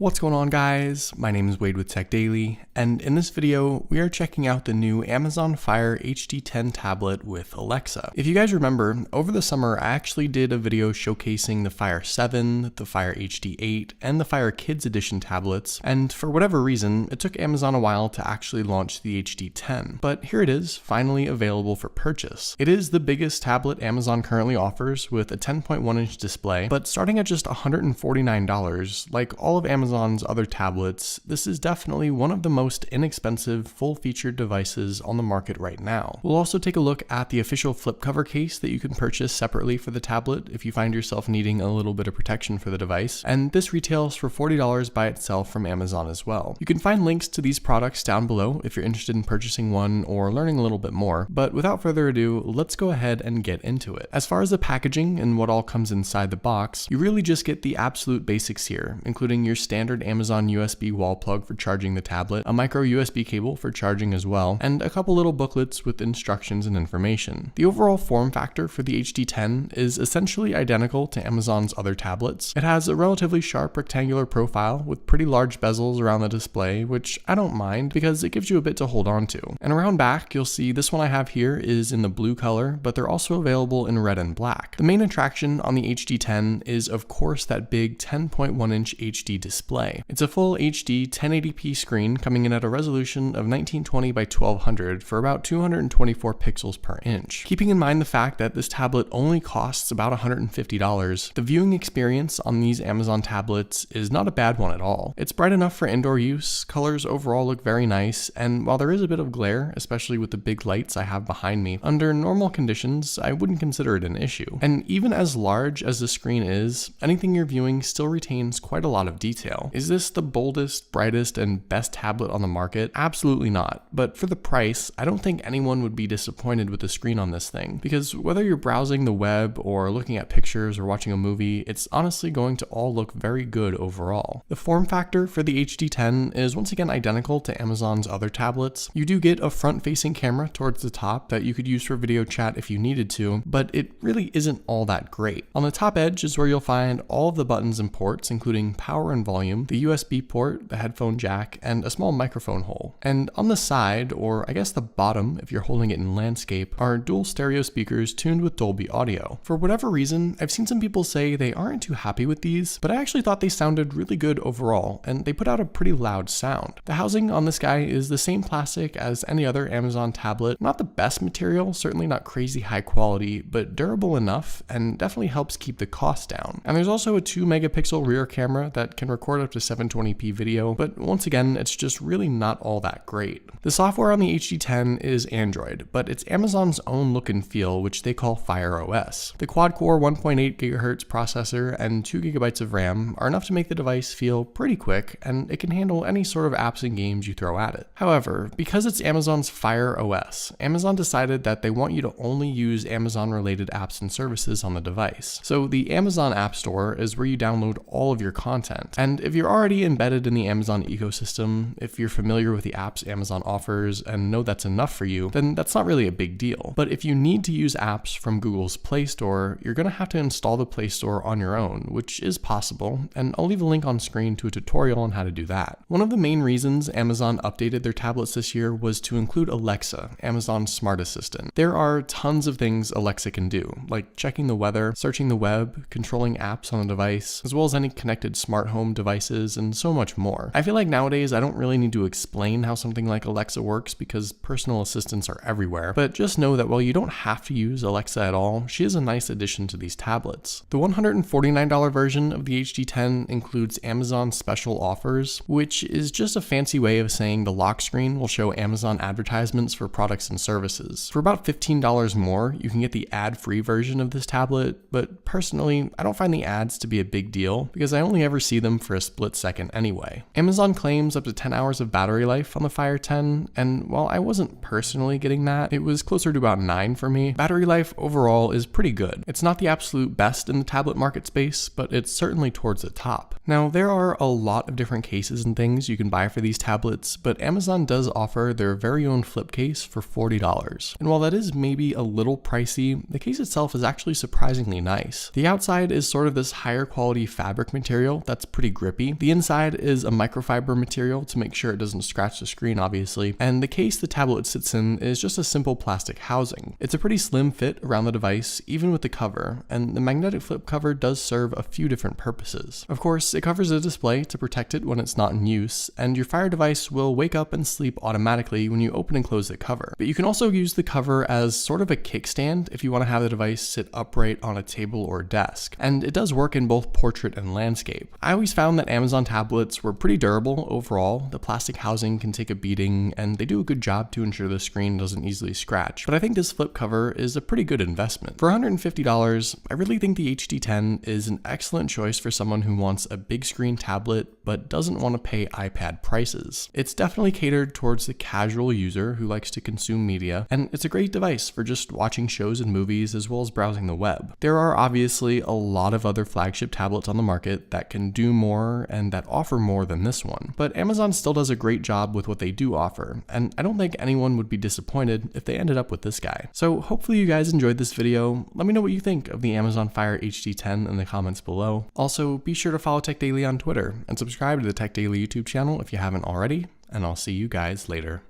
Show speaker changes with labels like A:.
A: What's going on, guys? My name is Wade with Tech Daily, and in this video, we are checking out the new Amazon Fire HD10 tablet with Alexa. If you guys remember, over the summer, I actually did a video showcasing the Fire 7, the Fire HD8, and the Fire Kids Edition tablets, and for whatever reason, it took Amazon a while to actually launch the HD10. But here it is, finally available for purchase. It is the biggest tablet Amazon currently offers with a 10.1-inch display, but starting at just $149, like all of Amazon's other tablets, this is definitely one of the most inexpensive full-featured devices on the market right now. We'll also take a look at the official flip cover case that you can purchase separately for the tablet if you find yourself needing a little bit of protection for the device, and this retails for $40 by itself from Amazon as well. You can find links to these products down below if you're interested in purchasing one or learning a little bit more, but without further ado, let's go ahead and get into it. As far as the packaging and what all comes inside the box, you really just get the absolute basics here, including your standard Amazon USB wall plug for charging the tablet, a micro USB cable for charging as well, and a couple little booklets with instructions and information. The overall form factor for the HD10 is essentially identical to Amazon's other tablets. It has a relatively sharp rectangular profile with pretty large bezels around the display, which I don't mind because it gives you a bit to hold on to. And around back, you'll see this one I have here is in the blue color, but they're also available in red and black. The main attraction on the HD10 is of course that big 10.1-inch HD display. It's a full HD 1080p screen coming in at a resolution of 1920 by 1200 for about 224 pixels per inch. Keeping in mind the fact that this tablet only costs about $150, the viewing experience on these Amazon tablets is not a bad one at all. It's bright enough for indoor use, colors overall look very nice, and while there is a bit of glare, especially with the big lights I have behind me, under normal conditions, I wouldn't consider it an issue. And even as large as the screen is, anything you're viewing still retains quite a lot of detail. Is this the boldest, brightest, and best tablet on the market? Absolutely not. But for the price, I don't think anyone would be disappointed with the screen on this thing, because whether you're browsing the web or looking at pictures or watching a movie, it's honestly going to all look very good overall. The form factor for the HD10 is once again identical to Amazon's other tablets. You do get a front-facing camera towards the top that you could use for video chat if you needed to, but it really isn't all that great. On the top edge is where you'll find all of the buttons and ports, including power and volume, the USB port, the headphone jack, and a small microphone hole. And on the side, or I guess the bottom if you're holding it in landscape, are dual stereo speakers tuned with Dolby Audio. For whatever reason, I've seen some people say they aren't too happy with these, but I actually thought they sounded really good overall, and they put out a pretty loud sound. The housing on this guy is the same plastic as any other Amazon tablet. Not the best material, certainly not crazy high quality, but durable enough, and definitely helps keep the cost down. And there's also a 2 megapixel rear camera that can record up to 720p video, but once again, it's just really not all that great. The software on the HD10 is Android, but it's Amazon's own look and feel, which they call Fire OS. The quad-core 1.8 GHz processor and 2 GB of RAM are enough to make the device feel pretty quick, and it can handle any sort of apps and games you throw at it. However, because it's Amazon's Fire OS, Amazon decided that they want you to only use Amazon-related apps and services on the device. So the Amazon App Store is where you download all of your content, and if you're already embedded in the Amazon ecosystem, if you're familiar with the apps Amazon offers and know that's enough for you, then that's not really a big deal. But if you need to use apps from Google's Play Store, you're going to have to install the Play Store on your own, which is possible, and I'll leave a link on screen to a tutorial on how to do that. One of the main reasons Amazon updated their tablets this year was to include Alexa, Amazon's smart assistant. There are tons of things Alexa can do, like checking the weather, searching the web, controlling apps on the device, as well as any connected smart home devices, and so much more. I feel like nowadays I don't really need to explain how something like Alexa works because personal assistants are everywhere, but just know that while you don't have to use Alexa at all, she is a nice addition to these tablets. The $149 version of the HD10 includes Amazon special offers, which is just a fancy way of saying the lock screen will show Amazon advertisements for products and services. For about $15 more, you can get the ad-free version of this tablet, but personally, I don't find the ads to be a big deal because I only ever see them for a split second anyway. Amazon claims up to 10 hours of battery life on the Fire 10, and while I wasn't personally getting that, it was closer to about 9 for me. Battery life overall is pretty good. It's not the absolute best in the tablet market space, but it's certainly towards the top. Now, there are a lot of different cases and things you can buy for these tablets, but Amazon does offer their very own flip case for $40. And while that is maybe a little pricey, the case itself is actually surprisingly nice. The outside is sort of this higher quality fabric material that's pretty grippy grippy. The inside is a microfiber material to make sure it doesn't scratch the screen, obviously, and the case the tablet sits in is just a simple plastic housing. It's a pretty slim fit around the device, even with the cover, and the magnetic flip cover does serve a few different purposes. Of course, it covers the display to protect it when it's not in use, and your Fire device will wake up and sleep automatically when you open and close the cover. But you can also use the cover as sort of a kickstand if you want to have the device sit upright on a table or desk, and it does work in both portrait and landscape. I always found that Amazon tablets were pretty durable overall. The plastic housing can take a beating, and they do a good job to ensure the screen doesn't easily scratch, but I think this flip cover is a pretty good investment. For $150, I really think the HD10 is an excellent choice for someone who wants a big screen tablet but doesn't want to pay iPad prices. It's definitely catered towards the casual user who likes to consume media, and it's a great device for just watching shows and movies as well as browsing the web. There are obviously a lot of other flagship tablets on the market that can do more and that offer more than this one, but Amazon still does a great job with what they do offer, and I don't think anyone would be disappointed if they ended up with this guy. So hopefully you guys enjoyed this video. Let me know what you think of the Amazon Fire HD10 in the comments below. Also, be sure to follow Tech Daily on Twitter and subscribe to the Tech Daily YouTube channel if you haven't already, and I'll see you guys later.